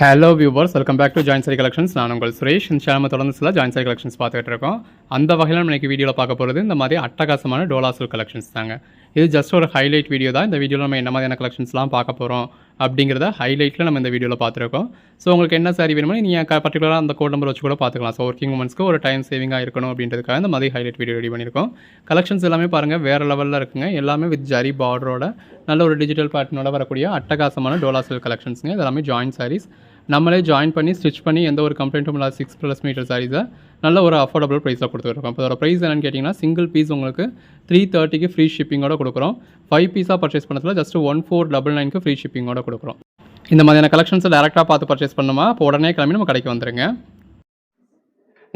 Hello viewers, welcome back to join sari collections. நான் உங்கள் சுரேஷ். இந்த சேனல் தொடர்ந்து சில ஜாயின் சாரி கலெக்ஷன்ஸ் பார்த்துட்டு இருக்கோம். அந்த வகையில் நம்ம இன்றைக்கி வீடியோவில் பார்க்க போகிறது இந்த மாதிரி அட்டகாசமான டோலா சில்க் கலெக்ஷன்ஸ் தாங்க. இது ஜஸ்ட் ஒரு ஹைலைட் வீடியோ தான். இந்த வீடியோவில் நம்ம என்ன மாதிரியான கலெக்ஷன்ஸ்லாம் பார்க்க போகிறோம் அப்படிங்கிறத ஹைலைட்டில் நம்ம இந்த வீடியோவில் பார்த்துருக்கோம். ஸோ உங்களுக்கு என்ன சாரி வேணுமோ நீங்கள் பர்டிகுலராக அந்த கோட் நம்பர் வச்சு கூட பார்த்துக்கலாம். ஸோ ஒர்க்கிங் உமன்ஸ்க்கு ஒரு டைம் சேவிங்காக இருக்கணும் அப்படின்றதுக்காக இந்த மாதிரி ஹைலைட் வீடியோ ரெடி பண்ணியிருக்கோம். கலெக்ஷன்ஸ் எல்லாமே பாருங்கள் வேறு லெவலில் இருக்குங்க. எல்லாமே வித் ஜரி பார்டரோட நல்ல ஒரு டிஜிட்டல் பேட்டர்னோட வரக்கூடிய அட்டகாசமான டோலா சில்க் கலெக்ஷன்ஸுங்க. இது எல்லாமே ஜாயின் சாரீஸ். நம்மளே ஜாயின் பண்ணி ஸ்டிச் பண்ணி எந்த ஒரு கம்ப்ளைண்ட்டும் இல்லாத 6+ மீட்டர் சாரீஸை நல்ல ஒரு அஃபோர்டபுள் ப்ரைஸில் கொடுத்துருக்கோம். இப்போ அதோட ப்ரைஸ் என்னென்னு கேட்டிங்கன்னா, சிங்கிள் பீஸ் உங்களுக்கு 330க்கு ஃப்ரீ ஷிப்பிங்கோட கொடுக்குறோம். 5 பீஸாக பர்ச்சேஸ் பண்ணதில் ஜஸ்ட் 1499க்கு ஃப்ரீ ஷிப்பிங்கோட கொடுக்குறோம். இந்த மாதிரியான கலெக்ஷன்ஸை டேரெக்டாக பார்த்து பர்ச்சேஸ் பண்ணுமா, அப்போ உடனே கிளம்பி நம்ம கடைக்கு வந்துருங்க.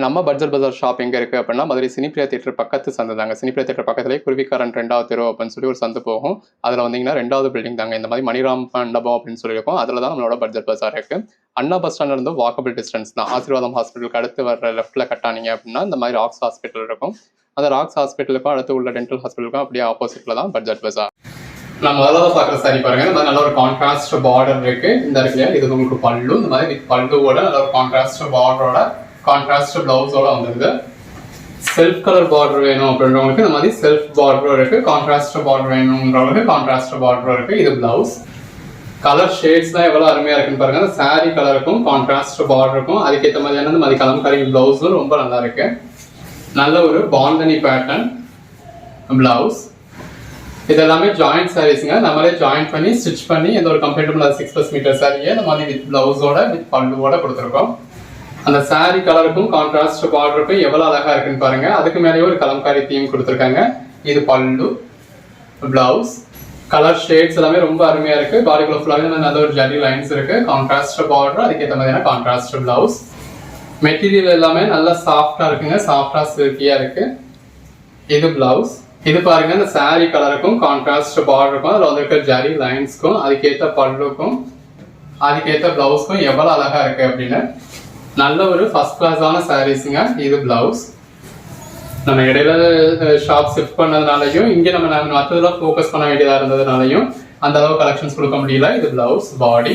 நம்ம பட்ஜெட் பஜார் ஷாப் எங்கே இருக்குது அப்படின்னா, மதுரை சினிப்ரியா தியேட்டர் பக்கத்து சந்து தாங்க. சினிப்ரியா தியேட்டர் பக்கத்துலேயே குருவிக்காரன் 2வது தெரு அப்படின்னு சொல்லி ஒரு சந்து போகும். அதில் வந்தீங்கன்னா 2வது பில்டிங் தாங்க. இந்த மாதிரி மணிராம் மண்டபம் அப்படின்னு சொல்லியிருக்கோம். அதில் தான் நம்மளோட பட்ஜெட் பஜார் இருக்குது. அண்ணா பஸ் ஸ்டாண்ட்ல இருந்து வாக்கபிள் டிஸ்டன்ஸ் தான். ஆசீர்வாதம் ஹாஸ்பிட்டலுக்கு அடுத்து வர லெஃப்ட்டில் கட்டானீங்க அப்படின்னா இந்த மாதிரி ராக்ஸ் ஹாஸ்பிட்டல் இருக்கும். அந்த ராக்ஸ் ஹாஸ்பிட்டலுக்கும் அடுத்து உள்ள டென்டல் ஹாஸ்பிட்டலுக்கும் அப்படியே ஆப்போசிட்டில் தான் பட்ஜெட் பஜார். நான் முதல்ல பார்க்குற சாரி பாருங்க. இந்த மாதிரி நல்ல ஒரு கான்ட்ராஸ்ட் பார்டர் இருக்கு. இந்த இடத்துல இது உங்களுக்கு பல்லு. இந்த மாதிரி வித் பல்லுவோட நல்ல ஒரு கான்ட்ராஸ்ட் பார்டரோட கான்ட்ராஸ்ட் பிளவுஸோட வந்துருது. செல்ஃப் கலர் பார்டர் வேணும் அப்படின்றவங்களுக்கு இந்த மாதிரி செல்ஃப் பார்டரும் இருக்கு. கான்ட்ராஸ்ட் பார்டர் வேணும்ன்றவங்களுக்கு கான்ட்ராஸ்ட் பார்டரும் இருக்கு. இது பிளவுஸ். கலர் ஷேட்ஸ் தான் எவ்வளவு அருமையா இருக்குன்னு பாருங்க. அந்த சாரி கலருக்கும் கான்ட்ராஸ்ட் பார்டருக்கும் அதுக்கேற்ற மாதிரியான இந்த மாதிரி கலம்காரி பிளவுஸும் ரொம்ப நல்லா இருக்கு. நல்ல ஒரு பாந்தனி பேட்டர்ன் பிளவுஸ். இது எல்லாமே ஜாயிண்ட் சாரீஸ்ங்க. நம்மளே ஜாயின் பண்ணி ஸ்டிச் பண்ணி எந்த ஒரு கம்ஃபர்டபுள் 6+ மீட்டர் சாரியை இந்த மாதிரி வித் பிளவுஸோட வித் பல்லுவோட கொடுத்துருக்கோம். அந்த சாரி கலருக்கும் கான்ட்ராஸ்ட் பார்டருக்கும் எவ்வளவு அழகா இருக்குன்னு பாருங்க. அதுக்கு மேலேயே ஒரு கலம்காரி தீம் கொடுத்துருக்காங்க. இது பல்லு, பிளவுஸ். கலர் ஷேட்ஸ் எல்லாமே ரொம்ப அருமையா இருக்கு. பாடிக்குள்ள ஃபுல்லாவே நல்ல ஒரு ஜரி லைன்ஸ் இருக்கு. கான்ட்ராஸ்ட் பார்டர், அதுக்கேற்ற மாதிரியான கான்ட்ராஸ்ட் பிளவுஸ். மெட்டீரியல் எல்லாமே நல்லா சாஃப்டா இருக்குங்க. சாஃப்டா சில்கியா இருக்கு. இது பிளவுஸ். இது பாருங்க, இந்த சாரி கலருக்கும் கான்ட்ராஸ்ட் பார்டருக்கும் அதில் வந்துருக்க ஜரி லைன்ஸ்க்கும் அதுக்கேற்ற பல்லுக்கும் அதுக்கேற்ற பிளவுஸ்க்கும் எவ்வளவு அழகா இருக்கு அப்படின்னு நல்ல ஒரு ஃபர்ஸ்ட் கிளாஸான சாரீஸுங்க. இது பிளவுஸ். நம்ம இடையில ஷாப் ஷிஃப்ட் பண்ணதுனாலையும் இங்கே நம்ம மற்றதெல்லாம் ஃபோக்கஸ் பண்ண வேண்டியதாக இருந்ததுனாலையும் அந்த அளவு கலெக்ஷன்ஸ் கொடுக்க முடியல. இது பிளவுஸ். பாடி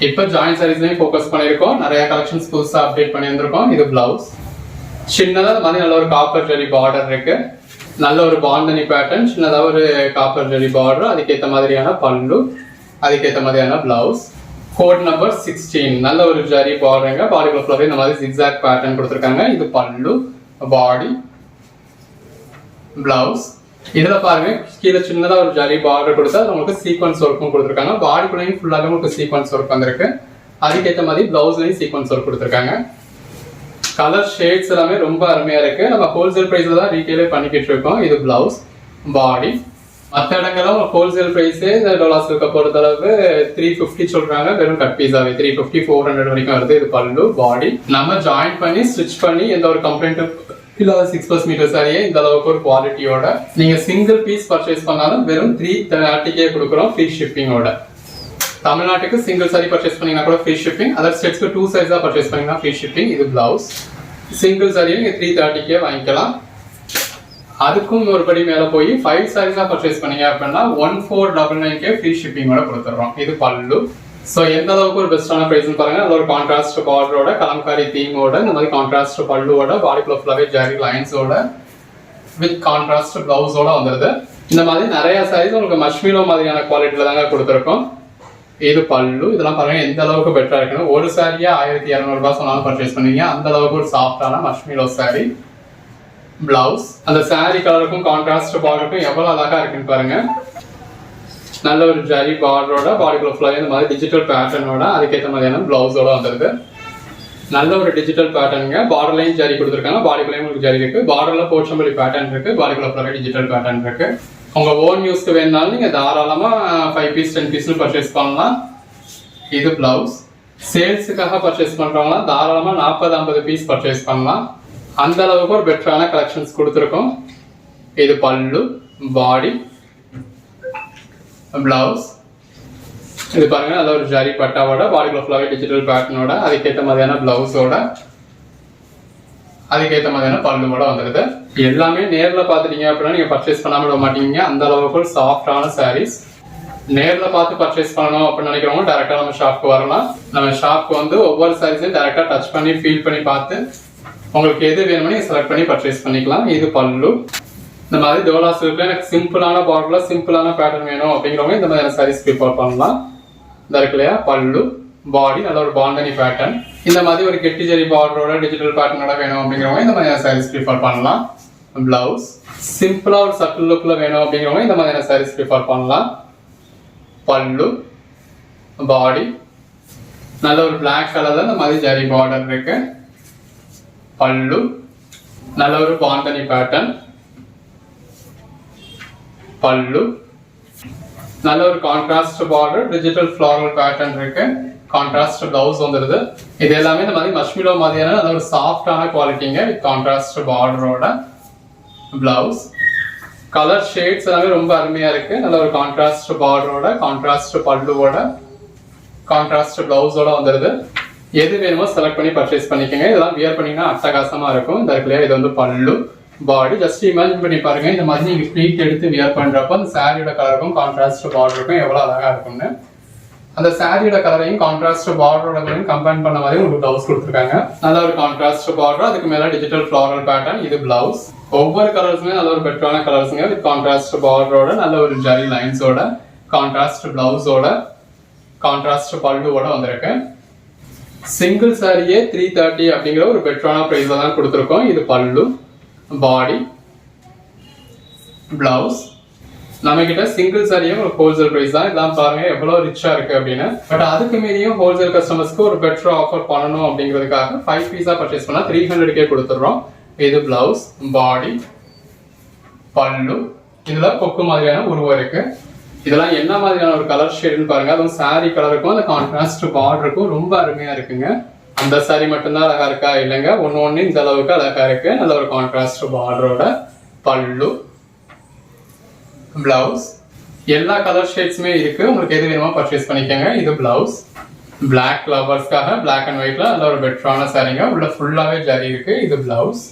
இப்போ ஜாயின் சாரீஸ்லையும் ஃபோக்கஸ் பண்ணியிருக்கோம். நிறைய கலெக்ஷன்ஸ் புதுசாக அப்டேட் பண்ணியிருந்திருக்கோம். இது பிளவுஸ். சின்னதாக இந்த மாதிரி நல்ல ஒரு காப்பர் ஜெரி பார்டர் இருக்கு. நல்ல ஒரு பாந்தனி பேட்டர்ன், சின்னதாக ஒரு காப்பர் ஜெரி பார்டர், அதுக்கேற்ற மாதிரியான பல்லு, அதுக்கேற்ற மாதிரியான பிளவுஸ். Code number 16. நல்ல ஒரு ஜரி பார்டருங்க. பாடிக்குள்ள ஃபுல்லாவே இந்த மாதிரி zigzag பேட்டர்ன் கொடுத்துருக்காங்க. இது பல்லு, பாடி, பிளவுஸ். இதுல பாருங்க கீழே சின்னதா ஒரு ஜரி பார்டர் கொடுத்தா உங்களுக்கு சீக்வன்ஸ் ஒர்க்கும் கொடுத்துருக்காங்க. பாடிக்குள்ளையும் ஃபுல்லாவே உங்களுக்கு சீக்வன்ஸ் ஒர்க் வந்திருக்கு. அதுக்கேற்ற மாதிரி பிளவுஸ்லையும் சீக்வன்ஸ் ஒர்க் கொடுத்துருக்காங்க. கலர் ஷேட்ஸ் எல்லாமே ரொம்ப அருமையா இருக்கு. நம்ம ஹோல்சேல் பிரைஸ்ல தான் ரீட்டெயிலே பண்ணிக்கிட்டு இருக்கோம். இது பிளவுஸ், பாடி. மற்ற இடங்களும் ஹோல்சேல் பிரைஸே இந்த டோலா சில்கை பொறுத்தளவு 350 சொல்றாங்க. வெறும் கட் பீஸாவே 350 400 வரைக்கும் வருது. இது பல்லு, பாடி. நம்ம ஜாயின் பண்ணி ஸ்டிச் பண்ணி எந்த ஒரு கம்ப்ளைண்ட்டும் இல்லாத 6+ மீட்டர் சாரியே இந்த அளவுக்கு ஒரு குவாலிட்டியோட நீங்க சிங்கிள் பீஸ் பர்ச்சேஸ் பண்ணாலும் வெறும் 330க்கே கொடுக்குறோம் ஃப்ரீ ஷிப்பிங்கோட. தமிழ்நாட்டுக்கு சிங்கிள் சாரி பர்ச்சேஸ் பண்ணீங்கன்னா கூட ஃப்ரீ ஷிப்பிங். அதர் ஸ்டேட்ஸ்க்கு 2 சைஸா பர்ச்சேஸ் பண்ணீங்கன்னா ஃப்ரீ ஷிப்பிங். இது பிளவுஸ். சிங்கிள் சாரியை நீங்க 330க்கே வாங்கிக்கலாம். அதுக்கும் ஒருபடி மேல போய் 5 சாரீஸா பர்ச்சேஸ் பண்ணீங்க அப்படின்னா 1499க்கே ஃப்ரீ ஷிப்பிங்கோட கொடுத்துறோம். இது பல்லு. ஸோ எந்த அளவுக்கு ஒரு பெஸ்டான பிரைஸ்னு பாருங்க. அதில் ஒரு கான்ட்ராஸ்ட் பார்டரோட கலம்காரி தீமோட இந்த மாதிரி கான்ட்ராஸ்ட் பல்லுவோட பாடிக்குள்ள ஃபுல்லாவே ஜரி லைன்ஸோட வித் கான்ட்ராஸ்ட் பிளவுஸோட வந்துருது. இந்த மாதிரி நிறைய சாரீஸ் உங்களுக்கு மஷ்மிலோ மாதிரியான குவாலிட்டியில தாங்க கொடுத்துருக்கோம். இது பல்லு. இதெல்லாம் பாருங்க எந்த அளவுக்கு பெட்டரா இருக்குன்னு. ஒரு சாரியா 1200 ரூபாய் சொன்னாலும் பர்ச்சேஸ் பண்ணுவீங்க. அந்த அளவுக்கு ஒரு சாஃப்டான மஷ்மிலோ சாரி. பிளவுஸ். அந்த சாரி கலருக்கும் கான்ட்ராஸ்ட் பார்டருக்கும் எவ்வளவு அழகா இருக்குன்னு பாருங்க. நல்ல ஒரு ஜரி பார்டரோட பாடிக்குள்ள ஃபுல்லாவே இந்த மாதிரி டிஜிட்டல் பேட்டர்னோட அதுக்கேற்ற மாதிரியான பிளவுஸோட வந்துருது. நல்ல ஒரு டிஜிட்டல் பேட்டர்னுங்க. பார்டர்லையும் ஜரி கொடுத்துருக்காங்க. பாடிக்குள்ளேயும் உங்களுக்கு ஜரி இருக்கு. பார்டர்ல போச்சம்பள்ளி பேட்டர்ன் இருக்கு. பாடிக்குள்ள ஃபுல்லாவே டிஜிட்டல் பேட்டர்ன் இருக்கு. உங்க ஓன் யூஸ்க்கு வேணும்னாலும் நீங்க தாராளமா 5 பீஸ் 10 பீஸ் பர்ச்சேஸ் பண்ணலாம். இது பிளவுஸ். சேல்ஸுக்காக பர்ச்சேஸ் பண்றவங்க தாராளமா 40-50 பீஸ் பர்ச்சேஸ் பண்ணலாம். அந்த அளவுக்கு ஒரு பெட்டரான கலெக்ஷன்ஸ் கொடுத்துருக்கோம். இது பல்லு, பாடி, பிளவுஸ். இது பாருங்க நல்ல ஒரு ஜரி பட்டாவோட பாடிக்குள்ள ஃபுல்லாவே டிஜிட்டல் பேட்டர்னோட அதுக்கேற்ற மாதிரியான பிளவுஸோட அதுக்கேற்ற மாதிரியான பல்லுவோட வந்துருது. எல்லாமே நேரில் பார்த்துட்டீங்க அப்படின்னா நீங்க பர்ச்சேஸ் பண்ணாம விட மாட்டீங்க. அந்த அளவுக்கு ஒரு சாஃப்டான சாரீஸ். நேர்ல பார்த்து பர்ச்சேஸ் பண்ணணும் அப்படின்னு நினைக்கிறவங்க டைரக்டா நம்ம ஷாப்க்கு வரலாம். நம்ம ஷாப்க்கு வந்து ஒவ்வொரு சாரீஸையும் டைரக்டா டச் பண்ணி ஃபீல் பண்ணி பார்த்து உங்களுக்கு எது வேணுமோ செலக்ட் பண்ணி பர்ச்சேஸ் பண்ணிக்கலாம். இது பல்லு. இந்த மாதிரி டோலா சில்க்ல எனக்கு சிம்பிளான பார்டர்ல சிம்பிளான பேட்டர்ன் வேணும் அப்படிங்கிறவங்க இந்த மாதிரி சாரீஸ் ப்ரிஃபர் பண்ணலாம். இந்த இருக்கு இல்லையா பல்லு, பாடி நல்ல ஒரு பாண்டனி பேட்டர்ன். இந்த மாதிரி ஒரு கெட்டி ஜெரி பார்டரோட டிஜிட்டல் பேட்டர்னோட வேணும் அப்படிங்கிறவங்க இந்த மாதிரி சாரீஸ் ப்ரிஃபர் பண்ணலாம். பிளவுஸ் சிம்பிளா ஒரு சட்டில் லுக்ல வேணும் அப்படிங்கிறவங்க இந்த மாதிரி சாரீஸ் ப்ரிஃபர் பண்ணலாம். பல்லு, பாடி நல்ல ஒரு பிளாக் கலர்ல இந்த மாதிரி ஜெரி பார்டர் இருக்கு. பல்லு நல்ல ஒரு பாண்டனி பேட்டர்ன். பல்லு நல்ல ஒரு contrast border, digital floral pattern இருக்கு. கான்ட்ராஸ்ட் பிளவுஸ் வந்துருது. இது எல்லாமே இந்த மாதிரி மஷ்மிலோ மாதிரியான நல்ல ஒரு சாஃப்டான குவாலிட்டிங்க. கான்ட்ராஸ்ட் பார்டரோட பிளவுஸ். கலர் ஷேட்ஸ் எல்லாமே ரொம்ப அருமையா இருக்கு. நல்ல ஒரு கான்ட்ராஸ்ட் பார்டரோட, கான்ட்ராஸ்ட் பல்லுவோட, கான்ட்ராஸ்ட் பிளவுஸோட வந்துருது. எது வேணுமோ செலக்ட் பண்ணி பர்ச்சேஸ் பண்ணிக்கோங்க. இதெல்லாம் வியர் பண்ணீங்கன்னா அட்டகாசமா இருக்கும். இந்த இருக்குல்லையா இது வந்து பல்லு, பாடி. ஜஸ்ட் இமேஜின் பண்ணி பாருங்க, இந்த மாதிரி நீங்க ப்ளீட் எடுத்து வியர் பண்றப்ப அந்த சாரியோட கலருக்கும் கான்ட்ராஸ்ட் பார்டருக்கும் எவ்வளவு அழகா இருக்கும்னு. அந்த சாரியோட கலரையும் கான்ட்ராஸ்ட் பார்டரோட கலரையும் கம்பைன் பண்ண மாதிரி ஒரு பிளவுஸ் கொடுத்துருக்காங்க. நல்ல ஒரு கான்ட்ராஸ்ட் பார்டர், அதுக்கு மேல டிஜிட்டல் ஃப்ளாரல் பேட்டர்ன். இது பிளவுஸ். ஒவ்வொரு கலர்ஸுமே நல்ல ஒரு பெட்டரான கலர்ஸுங்க. வித் கான்ட்ராஸ்ட் பார்டரோட, நல்ல ஒரு ஜரி லைன்ஸோட, கான்ட்ராஸ்ட் பிளவுஸோட, கான்ட்ராஸ்ட் பல்லுவோட வந்திருக்கு. சிங்கிள் சாரியே 330 அப்படிங்கிற ஒரு பெட்டரான பிரைஸ்ல தான் கொடுத்துருக்கோம். இது பல்லு, பாடி, பிளவுஸ். நம்ம கிட்ட சிங்கிள் சாரியும் ஒரு ஹோல்சேல் பிரைஸ் தான். இதெல்லாம் பாருங்க எவ்வளவு ரிச்சா இருக்கு அப்படின்னு. பட் அதுக்கு மீறியும் ஹோல்சேல் கஸ்டமர்ஸ்க்கு ஒரு பெட்டர் ஆஃபர் பண்ணணும் அப்படிங்கிறதுக்காக 5 பீஸா பர்ச்சேஸ் பண்ணா 300 கொடுத்துடுறோம். இது பிளவுஸ், பாடி, பல்லு. இதுல கொக்கு மாதிரியான உருவம் இருக்கு. இதெல்லாம் என்ன மாதிரியான ஒரு கலர் ஷேடுன்னு பாருங்க. அதுவும் சாரி கலருக்கும் அந்த கான்ட்ராஸ்ட் பார்டருக்கும் ரொம்ப அருமையா இருக்குங்க. அந்த சாரி மட்டும்தான் அழகா இருக்கா இல்லைங்க, ஒன்னு இந்த அளவுக்கு அழகா இருக்கு. நல்ல ஒரு கான்ட்ராஸ்ட் பார்டரோட பல்லு, பிளவுஸ். எல்லா கலர் ஷேட்ஸுமே இருக்கு. உங்களுக்கு எது வேணுமோ பர்ச்சேஸ் பண்ணிக்கோங்க. இது பிளவுஸ். பிளாக் லவர்ஸ்க்காக பிளாக் அண்ட் ஒயிட்ல நல்ல ஒரு பெட்டரான சாரிங்க. உள்ள ஃபுல்லாவே ஜரி இருக்கு. இது பிளவுஸ்.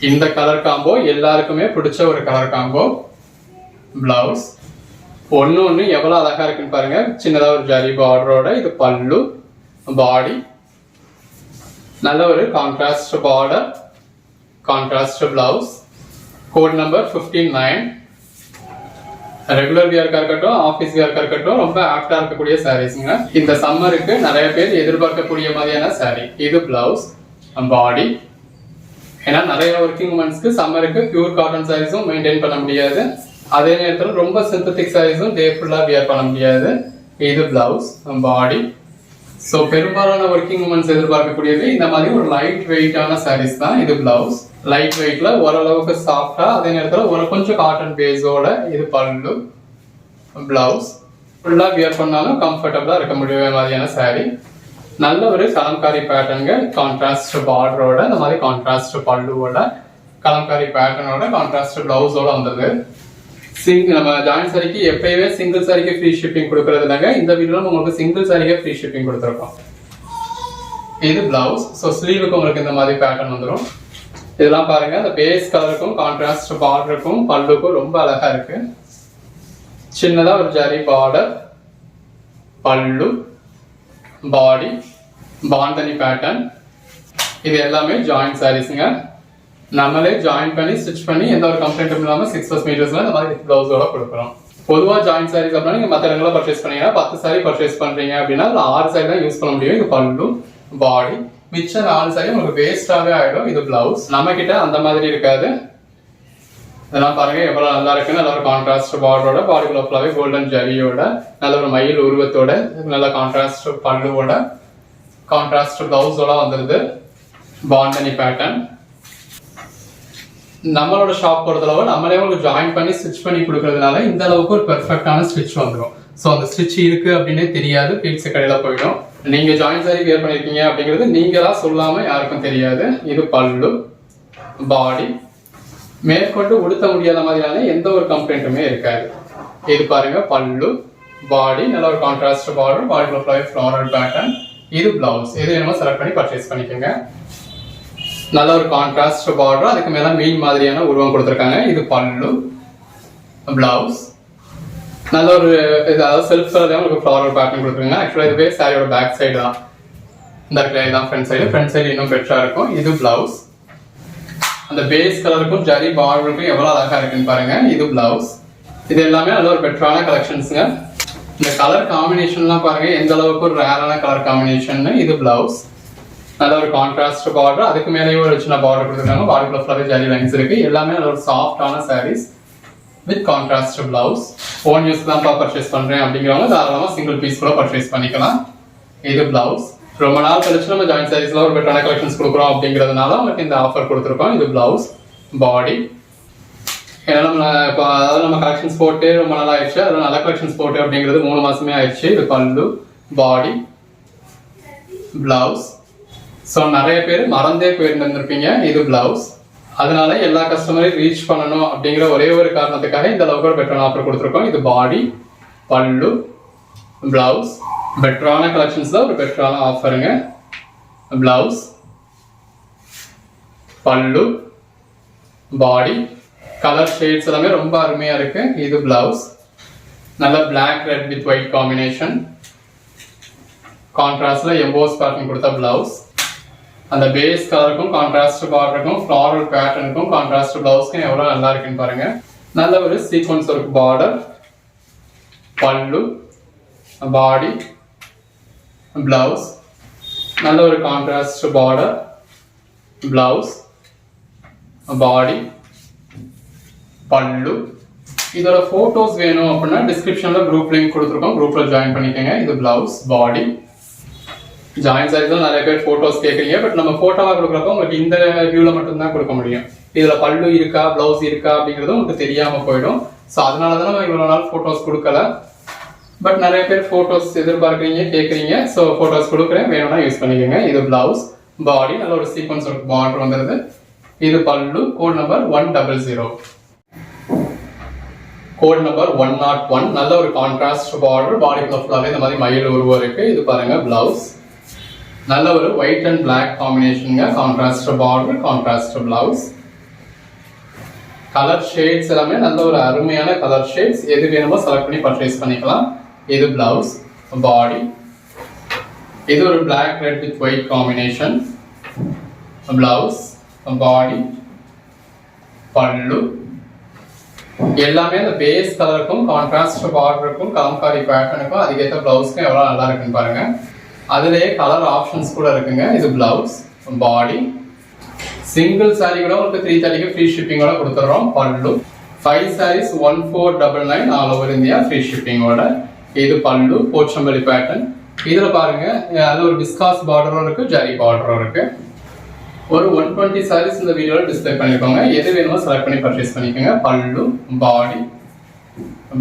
இந்த கலர் காம்போ எல்லாருக்குமே பிடிச்ச ஒரு கலர் காம்போ. பிளவுஸ் ஒன்னு எவ்வளவு அழகா இருக்குன்னு பாருங்க. சின்னதா ஒரு ஜரி பார்டரோட. இது பல்லு, பாடி. நல்ல ஒரு contrast border, contrast blouse. Code number 59. Regular வியர்க்கா இருக்கட்டும், ஆபீஸ் வியர்க்கா இருக்கட்டும், ரொம்ப ஆப்டா இருக்கக்கூடிய சாரீஸ்ங்க. இந்த சம்மருக்கு நிறைய பேர் எதிர்பார்க்கக்கூடிய மாதிரியான சாரி. இது பிளவுஸ், பாடி. ஏன்னா நிறைய ஒர்க்கிங் உமன்ஸ்க்கு சம்மருக்கு பியூர் காட்டன் சாரீஸும் மெயின்டைன் பண்ண முடியாது. அதே நேரத்தில் ரொம்ப சிந்தட்டிக் சாரீஸும் டே ஃபுல்லா வியர் பண்ண முடியாது. இது பிளவுஸ், பாடி. ஸோ பெரும்பாலான ஒர்க்கிங் உமன்ஸ் எதிர்பார்க்கக்கூடியது இந்த மாதிரி ஒரு லைட் வெயிட்டான சாரீஸ் தான். இது பிளவுஸ். லைட் வெயிட்ல ஓரளவுக்கு சாஃப்டா, அதே நேரத்தில் ஒரு கொஞ்சம் காட்டன் பேஸோட. இது பல்லு, பிளவுஸ். ஃபுல்லா வியர் பண்ணாலும் கம்ஃபர்டபுளா இருக்க முடிய மாதிரியான சாரீ. நல்ல ஒரு கலம்காரி பேட்டர்னுங்க. கான்ட்ராஸ்ட் பார்டரோட, இந்த மாதிரி கான்ட்ராஸ்ட் பல்லுவோட, கலம்காரி பேட்டர்னோட, கான்ட்ராஸ்ட் பிளவுஸோட வந்தது. நம்ம ஜாயிண்ட் சாரிக்கு எப்பயுமே சிங்கிள் சாரிக்கு ஃப்ரீ ஷிப்பிங் கொடுக்கறது இல்லைங்க. இந்த வீடியோல உங்களுக்கு சிங்கிள் சாரிக்கே ஃப்ரீ ஷிப்பிங் கொடுத்துருக்கோம். இது பிளவுஸ். ஸோ ஸ்லீவுக்கு உங்களுக்கு இந்த மாதிரி பேட்டர்ன் வந்துடும். இதெல்லாம் பாருங்க, அந்த பேஸ் கலருக்கும் கான்ட்ராஸ்ட் பார்டருக்கும் பல்லுக்கும் ரொம்ப அழகா இருக்கு. சின்னதா ஒரு ஜரி பார்டர், பல்லு, பாடி, பாண்டனி பேட்டர்ன். இது எல்லாமே ஜாயிண்ட் சாரீஸ்ங்க. நம்மளே ஜாயின் பண்ணி ஸ்டிச் பண்ணி எந்த ஒரு கம்ப்ளைண்ட்டும் இல்லாம 6 மீட்டர்ஸ்ல இந்த மாதிரி பிளவுஸோட கொடுக்குறோம். பொதுவா ஜாயின் சாரீஸ் அப்படின்னா நீங்க மற்ற இடங்களை பர்ச்சேஸ் பண்ணீங்கன்னா 10 சாரி பர்ச்சேஸ் பண்றீங்க அப்படின்னா 6 சாரி தான் யூஸ் பண்ண முடியும். இது பல்லு, பாடி. மிச்சம் 4 சாரி உங்களுக்கு வேஸ்டாவே ஆயிடும். இது பிளவுஸ். நம்ம கிட்ட அந்த மாதிரி இருக்காது. இதெல்லாம் பாருங்க எவ்வளவு நல்லா இருக்குன்னு. நல்ல ஒரு கான்ட்ராஸ்ட் பார்டரோட, பாடிக்குள்ள ஃபுல்லாவே கோல்டன் ஜரியோட, நல்ல ஒரு மயில் உருவத்தோட, நல்ல கான்ட்ராஸ்ட் பல்லுவோட, கான்ட்ராஸ்ட் பிளவுஸோட வந்துருது. பாண்டனி பேட்டர்ன். நம்மளோட ஷாப் பொறுத்தளவு நம்மளே உங்களுக்கு ஜாயின் பண்ணி ஸ்டிச் பண்ணி கொடுக்கறதுனால இந்த அளவுக்கு ஒரு பெர்ஃபெக்டான ஸ்டிச் வந்துடும். ஸோ அந்த ஸ்டிச் இருக்கு அப்படின்னே தெரியாது. பீட்ஸ் கடையில போயிடும். நீங்க ஜாயின் சாரி வியர் பண்ணிருக்கீங்க அப்படிங்கிறது நீங்களா சொல்லாம யாருக்கும் தெரியாது. இது பல்லு, பாடி. மேற்கொண்டு உடுத்த முடியாத மாதிரியான எந்த ஒரு கம்ப்ளைண்ட்டுமே இருக்காது. இது பாருங்க பல்லு, பாடி. நல்ல ஒரு கான்ட்ராஸ்ட் பார்டர், பாடிக்குள்ள ஃப்ளாரல் பேட்டர்ன். இது பிளவுஸ். எது வேணுமோ செலக்ட் பண்ணி பர்ச்சேஸ் பண்ணிக்கோங்க. நல்ல ஒரு கான்ட்ராஸ்ட் பார்டர், அதுக்கு மேல மீன் மாதிரியான உருவம் கொடுத்துருக்காங்க. இது பல்லு, பிளவுஸ். நல்ல ஒரு அதாவது செல்ஃப் கலர்ல உங்களுக்கு ஃப்ளாரல் பேட்டர்ன் கொடுத்துருங்க. ஆக்சுவலாக இதுவே சாரியோட பேக் சைடு தான். இந்த கிளே தான் ஃப்ரண்ட் சைடு இன்னும் பெட்டரா இருக்கும். இது பிளவுஸ். அந்த பேஸ் கலருக்கும் ஜரி பார்டருக்கும் எவ்வளவு அழகா இருக்குன்னு பாருங்க. இது பிளவுஸ். இது எல்லாமே நல்ல ஒரு பெட்டரான கலெக்ஷன்ஸுங்க. இந்த கலர் காம்பினேஷன்லாம் பாருங்க எந்த அளவுக்கு ஒரு ரேரான கலர் காம்பினேஷன். இது பிளவுஸ். நல்ல ஒரு கான்ட்ராஸ்ட் பார்டர், அதுக்கு மேலேயும் ஒரு சின்ன பார்டர் கொடுத்துருக்காங்க. பார்டர் ஃபுல்லாவே ஜரி லைன்ஸ் இருக்கு. எல்லாமே நல்ல ஒரு சாஃப்டான saris with contrast blouse. Own use தான் பர்ச்சேஸ் பண்றேன் அப்படிங்கிறவங்க தாராளமா சிங்கிள் பீஸ் கூட பர்ச்சேஸ் பண்ணிக்கலாம். இது பிளவுஸ். ரொம்ப நாள் கழிச்சு நம்ம ஜாயிண்ட் சாரீஸ்ல ஒரு பெட்டரான கலெக்ஷன்ஸ் கொடுக்குறோம் அப்படிங்கிறதுனால உங்களுக்கு இந்த ஆஃபர் கொடுத்துருக்கோம். இது பிளவுஸ். பாடி ஏன்னா நம்ம கலெக்ஷன்ஸ் போட்டு ரொம்ப நாள் ஆயிடுச்சு. அதில் நல்ல கலெக்ஷன்ஸ் போட்டு அப்படிங்கிறது 3 மாசமே ஆயிடுச்சு. இது பல்லு, பாடி, பிளவுஸ். ஸோ நிறைய பேர் மறந்தே போயிருந்திருப்பீங்க. இது பிளவுஸ். அதனால எல்லா கஸ்டமரையும் ரீச் பண்ணணும் அப்படிங்கிற ஒரே ஒரு காரணத்துக்காக இந்த அளவுக்கு ஒரு பெட்டரான ஆஃபர் கொடுத்துருக்கோம். இது பாடி, பல்லு, பிளவுஸ். பெட்டரான கலெக்ஷன்ஸ் தான் ஒரு பெட்டரான ஆஃபருங்க. பிளவுஸ், பல்லு, பாடி. கலர் ஷேட்ஸ் எல்லாமே ரொம்ப அருமையா இருக்கு. இது பிளவுஸ். நல்ல black red with white combination. கான்ட்ராஸ்ட்ல எம்போஸ் பேட்டர்ன் கொடுத்த பிளவுஸ். அந்த பேஸ் கலருக்கும் கான்ட்ராஸ்ட் பார்டருக்கும் ஃப்ளாரல் பேட்டர்னுக்கும் கான்ட்ராஸ்ட் பிளவுஸ்க்கும் எவ்வளவு நல்லா இருக்குன்னு பாருங்க. நல்ல ஒரு சீக்வன்ஸ் ஒர்க் பார்டர், பல்லு, பாடி, பிளவுஸ். நல்ல ஒரு கான்ட்ராஸ்ட் பார்டர், பிளவுஸ், பாடி, பல்லு. இதோட போட்டோஸ் வேணும் அப்படின்னா டிஸ்கிரிப்ஷன்ல குரூப் லிங்க் கொடுத்துருக்கோம். குரூப்ல ஜாயின் பண்ணிக்கோங்க. இது பிளவுஸ், பாடி. ஜாயின் சாரீஸ்ல நிறைய பேர் போட்டோஸ் கேட்குறீங்க. பட் நம்ம போட்டோவா கொடுக்குறப்ப உங்களுக்கு இந்த வியூல மட்டும்தான் கொடுக்க முடியும். இதுல பல்லு இருக்கா, பிளவுஸ் இருக்கா அப்படிங்கிறது உங்களுக்கு தெரியாம போயிடும். ஸோ அதனாலதான் நம்ம இவ்வளவு நாள் போட்டோஸ் கொடுக்கல. பட் நிறைய பேர் போட்டோஸ் எதிர்பார்க்குறீங்க, கேட்குறீங்க. ஸோ போட்டோஸ் கொடுக்குறேன், வேணும்னா யூஸ் பண்ணிக்கோங்க. இது பிளவுஸ், பாடி. நல்ல ஒரு சீக்வன்ஸ் ஒர்க் பார்டர் வந்துருது. இது பல்லு. Code number 100. Code number 101. நல்ல ஒரு கான்ட்ராஸ்ட் பார்டர், பாடி ஃபுல்லாவே இந்த மாதிரி மயில் உருவம் இருக்கு. இது பாருங்க பிளவுஸ். நல்ல ஒரு ஒயிட் அண்ட் பிளாக் காம்பினேஷனுங்க. Contrast border, contrast blouse. Colour shades எல்லாமே நல்ல ஒரு அருமையான கலர் ஷேட்ஸ். எது வேணுமோ செலக்ட் பண்ணி பர்ச்சேஸ் பண்ணிக்கலாம். இது பிளவுஸ், பாடி. இது ஒரு black red with white combination. Blouse, body, பல்லு. எல்லாமே அந்த பேஸ் கலருக்கும் கான்ட்ராஸ்ட் பார்டருக்கும் கலம்காரி பேட்டர்னுக்கும் அதுக்கேற்ற பிளவுஸ்க்கும் எவ்வளவு நல்லா இருக்குன்னு பாருங்க. அதுலயே கலர் ஆப்ஷன்ஸ் கூட இருக்குங்க. இது பிளவுஸ், பாடி. சிங்கிள் சாரி கூட உங்களுக்கு 330 ஃப்ரீ ஷிப்பிங்கோட கொடுத்துறோம். பல்லு. 5 sarees 1499 all over India free ஷிப்பிங்கோட. இது பல்லு, போச்சம்பள்ளி பேட்டர்ன். இதுல பாருங்க அது ஒரு டிஸ்காஸ் பார்டரும் இருக்கு, ஜரி பார்டரும் இருக்கு. ஒரு 120 sarees இந்த வீடியோல டிஸ்ப்ளே பண்ணிருக்கோங்க. எது வேணுமோ செலக்ட் பண்ணி பர்ச்சேஸ் பண்ணிக்கோங்க. பல்லு, பாடி,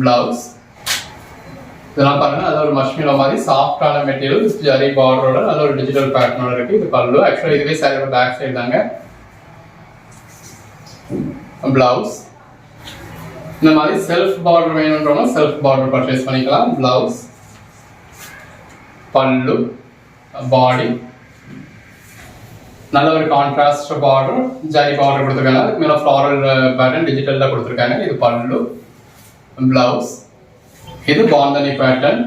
பிளவுஸ். இதெல்லாம் பாருங்க அது ஒரு மஷ்மிலோ மாதிரி சாஃப்டான மெட்டீரியல், ஜரி பார்டரோட நல்ல ஒரு டிஜிட்டல் பேட்டர்னோட இருக்கு. இது பல்லு. ஆக்சுவலா இதுவே சாரியோட பேக் சைடு தாங்க. பிளவுஸ். இந்த மாதிரி செல்ஃப் பார்டர் வேணும்ன்றவங்க செல்ஃப் பார்டர் பர்ச்சேஸ் பண்ணிக்கலாம். பிளவுஸ், பல்லு, பாடி. நல்ல ஒரு கான்ட்ராஸ்ட் பார்டர், ஜரி பார்டர் கொடுத்துருக்காங்க. அதுக்கு மேல ஃப்ளாரல் பேட்டர்ன் டிஜிட்டல்ல கொடுத்துருக்காங்க. இது பல்லு, பிளவுஸ். இது பாந்தனி பேட்டர்ன்,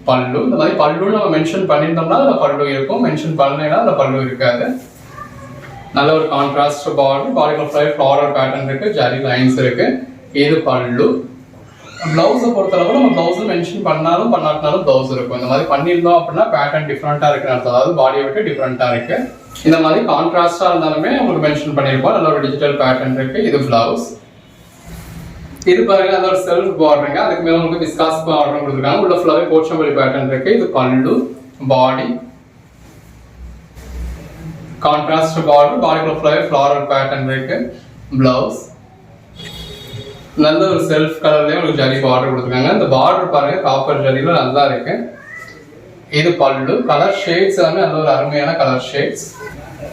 பல்லு. இந்த மாதிரி பல்லு நம்ம மென்ஷன் பண்ணியிருந்தோம்னா அதுல பல்லு இருக்கும், மென்ஷன் பண்ணலைன்னா அதுல பல்லு இருக்காது. நல்ல ஒரு கான்ட்ராஸ்ட் பார்டர், பாடிக்குள்ள ஃப்ளாரல் பேட்டர்ன் இருக்கு, ஜரி லைன்ஸ் இருக்கு. இது பல்லு. பிளவுஸை பொறுத்தளவு நம்ம பிளவுஸ் மென்ஷன் பண்ணாலும் பண்ணாட்டினாலும் பிளவுஸ் இருக்கும். இந்த மாதிரி பண்ணியிருந்தோம் அப்படின்னா பேட்டர்ன் டிஃப்ரெண்டா இருக்கு, அதாவது பாடியை விட்டு டிஃப்ரெண்டா இருக்கு. இந்த மாதிரி கான்ட்ராஸ்டா இருந்தாலுமே உங்களுக்கு மென்ஷன் பண்ணியிருப்போம். நல்ல ஒரு டிஜிட்டல் பேட்டர்ன் இருக்கு. இது பிளவுஸ். இது பாருங்க அது ஒரு செல்ஃப் பார்டருங்க. அதுக்கு மேல உங்களுக்கு விஸ்காஸ் பார்டர் கொடுத்துருக்காங்க. உள்ள ஃபுல்லாவே போச்சம்பள்ளி பேட்டர்ன் இருக்கு. இது பல்லு, பாடி. கான்ட்ராஸ்ட் பார்டர், பாடிக்குள்ள ஃபுல்லாவே ஃப்ளாரல் பேட்டர்ன் இருக்கு. பிளவுஸ். நல்ல ஒரு செல்ஃப் கலர்லயே உங்களுக்கு ஜரி பார்டர் கொடுத்துருக்காங்க. இந்த பார்டர் பாருங்க காப்பர் ஜரியில நல்லா இருக்கு. இது பல்லு. கலர் ஷேட்ஸ் எல்லாமே நல்ல ஒரு அருமையான கலர் ஷேட்ஸ்.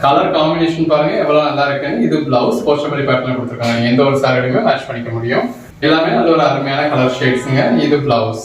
கலர் காம்பினேஷன் பாருங்க எவ்வளவு நல்லா இருக்குன்னு. இது பிளவுஸ், போஸ்டபிளி பேட்டர்ன் கொடுத்துருக்காங்க. எந்த ஒரு சாரியுமே மேட்ச் பண்ணிக்க முடியும். எல்லாமே நல்ல ஒரு அருமையான கலர் ஷேட்ஸுங்க. இது பிளவுஸ்.